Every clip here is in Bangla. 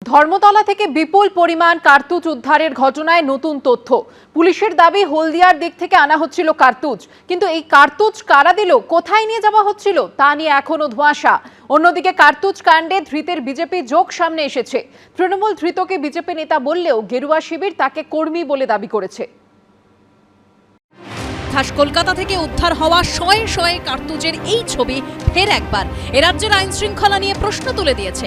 ধর্মতলা থেকে বিপুল পরিমাণ কার্তুজ উদ্ধারের ঘটনায় নতুন তথ্য। পুলিশের দাবি হলদিয়ার দিক থেকে আনা হচ্ছিল কার্তুজ, কিন্তু এই কার্তুজ কারা দিল, কোথায় নিয়ে যাওয়া হচ্ছিল তা নিয়ে এখনো ধোঁয়াশা। অন্যদিকে কার্তুজ কাণ্ডে ধৃতের বিজেপি যোগ সামনে এসেছে। তৃণমূল ধৃতকে বিজেপি নেতা বললেও গেরুয়া শিবির তাকে কর্মী বলে দাবি করেছে। কলকাতা থেকে উদ্ধার হওয়া শয়ে শয়ে কার্তুজের এই ছবি ফের একবার এ রাজ্যের আইন শৃঙ্খলা নিয়ে প্রশ্ন তুলে দিয়েছে।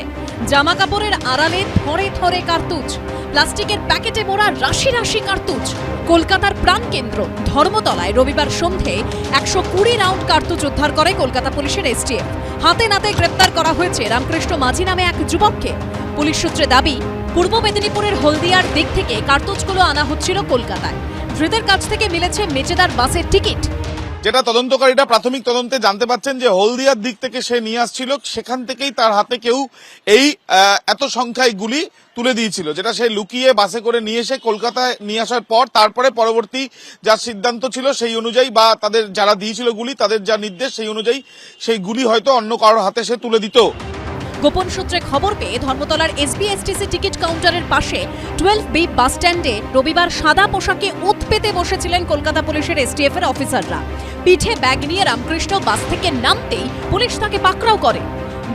জামা কাপড়ের আড়ালে থরে থরে কার্তুজ, প্লাস্টিকের প্যাকেটে মোড়া রাশি রাশি কার্তুজ। কলকাতার প্রাণকেন্দ্র ধর্মতলায় রবিবার সন্ধে 120 রাউন্ড কার্তুজ উদ্ধার করে কলকাতা পুলিশের এসটিএফ। হাতে নাতে গ্রেপ্তার করা হয়েছে রামকৃষ্ণ মাঝি নামে এক যুবককে। পুলিশ সূত্রে দাবি, পূর্ব মেদিনীপুরের হলদিয়ার দিক থেকে কার্তুজগুলো আনা হচ্ছিল কলকাতায়। ধৃতের কাছ থেকে মিলেছে মেচেদার বাসের টিকিট। যেটা তদন্তকারীরা প্রাথমিক তদন্তে জানতে পারছেন যে হলদিয়ার দিক থেকে সে নিয়ে আসছিল, সেখান থেকেই তার হাতে কেউ এই এত সংখ্যায় গুলি তুলে দিয়েছিল, যেটা সে লুকিয়ে বাসে করে নিয়ে এসে কলকাতায় নিয়ে আসার পর তারপরে পরবর্তী যা সিদ্ধান্ত ছিল সেই অনুযায়ী বা তাদের যারা দিয়েছিল গুলি তাদের যা নির্দেশ সেই অনুযায়ী সেই গুলি হয়তো অন্য কারোর হাতে সে তুলে দিত। গোপন সূত্রে খবর পেয়ে ধর্মতলার এসবিএসটিসি টিকিট কাউন্টারের পাশে 12B বাস স্ট্যান্ডে রবিবার সাদা পোশাকে ওঁত পেতে বসেছিলেন কলকাতা পুলিশের এসটিএফ এর অফিসাররা। পিঠে ব্যাগ নিয়ে রামকৃষ্ণ বাস থেকে নামতেই পুলিশ তাকে পাকড়াও করে।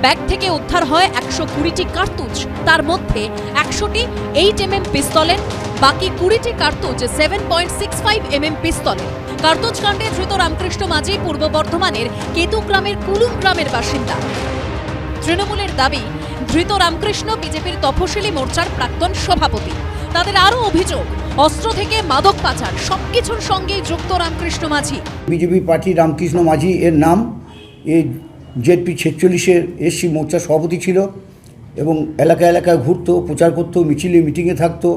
ব্যাগ থেকে উদ্ধার হয় 120টি কার্তুজ, তার মধ্যে 100টি 8mm পিস্তলের, বাকি 20টি কার্তুজ 7.65mm পিস্তলের। কার্তুজ কাণ্ডে ধৃত রামকৃষ্ণ মাঝি পূর্ব বর্ধমানের কেতুগ্রামের কুলুম গ্রামের বাসিন্দা। তৃণমূলের দাবি, ধৃত রামকৃষ্ণ বিজেপির তফসিলি মোর্চার প্রাক্তন সভাপতি। তাদের আরও অভিযোগ, অস্ত্র থেকে মাদক পাচার সবকিছুর সঙ্গেই যুক্ত রামকৃষ্ণ মাঝি। বিজেপি পার্টি রামকৃষ্ণ মাঝি এর নাম, এই জেডপি 46-এর এসসি মোর্চার সভাপতি ছিল এবং এলাকায় ঘুরতো, প্রচার করতো, মিটিংয়ে থাকতো,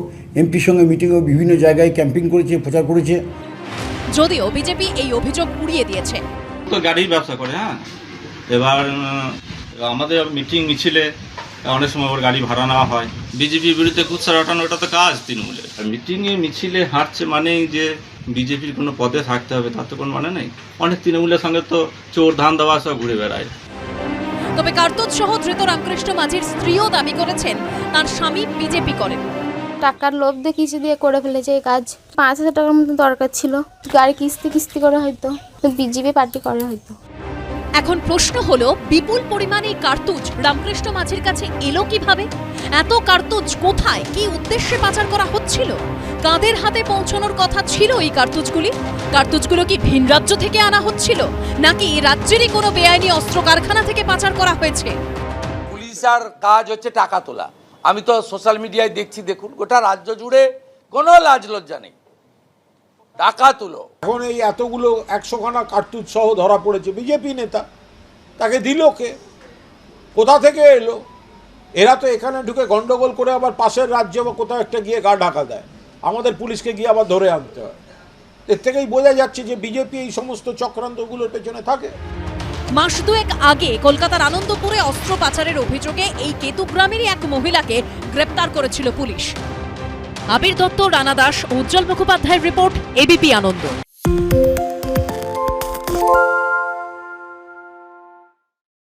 এমপির সঙ্গে মিটিংয়ে বিভিন্ন জায়গায় ক্যাম্পিং করেছে, প্রচার করেছে। যদিও বিজেপি এই অভিযোগ উড়িয়ে দিয়েছে। তো গাড়ির ব্যবসা করে, এবার আমাদের মিটিং মিছিলে অনেক সময় ওর গাড়ি ভাড়া নেওয়া হয়। বিজেপির বিরুদ্ধে কুৎসা রটানো, ওটা তো কাজ তৃণমূলের। মিটিংয়ে মিছিলে হাঁটছে মানেই যে বিজেপির কোনো পদে থাকতে হবে তার তো কোনো মানে নেই। অনেক তৃণমূলের সঙ্গে তো চোর ধান দেওয়া সব ঘুরে বেড়ায়। তবে কার্তুজ সহ ধৃত রামকৃষ্ণ মাঝির স্ত্রীও দাবি করেছেন তার স্বামী বিজেপি করেন। টাকার লোভ দেখিয়েছে দিয়ে করে ফেলেছে এই কাজ। 5,000 টাকার মতো দরকার ছিল, গাড়ি কিস্তি করে হয়তো বিজেপি পার্টি করে হয়তো। এখন প্রশ্ন হলো, বিপুল পরিমাণে কার্তুজ রামকৃষ্ণ মাঝির কাছে এলো কিভাবে? এত কার্তুজ কোথায়, কি উদ্দেশ্যে পাচার করা হচ্ছিল? কাদের হাতে পৌঁছানোর কথা ছিল এই কার্তুজগুলি? কার্তুজগুলো কি ভিন রাজ্য থেকে আনা হচ্ছিল, নাকি রাজ্যেরই কোনো বেআইনি অস্ত্র কারখানা থেকে পাচার করা হয়েছে? পুলিশের কাজ হচ্ছে টাকা তোলা। আমি তো সোশ্যাল মিডিয়ায় দেখছি, দেখুন গোটা রাজ্য জুড়ে কোনো লাজ লজ্জা নেই, টাকা তুলো। এখন এই এতগুলো 100খানা কার্তুজ সহ ধরা পড়েছে, বিজেপি নেতা তাকে দিল কে, কোথা থেকে এলো? এরা তো এখানে ঢুকে গন্ডগোল করে আবার পাশের রাজ্যে বা কোথাও একটা গিয়ে গা ঢাকা দেয়, আমাদের পুলিশকে গিয়ে আবার ধরে আনতে হয়। এর থেকেই বোঝা যাচ্ছে যে বিজেপি এই সমস্ত চক্রান্তগুলোর পেছনে থাকে। মাস দুয়েক আগে কলকাতার আনন্দপুরে অস্ত্র পাচারের অভিযোগে এই কেতুগ্রামেরই এক মহিলাকে গ্রেপ্তার করেছিল পুলিশ। আবির দত্ত, রানা দাস, উজ্জ্বল মুখোপাধ্যায়ের রিপোর্ট, এবিপি আনন্দ।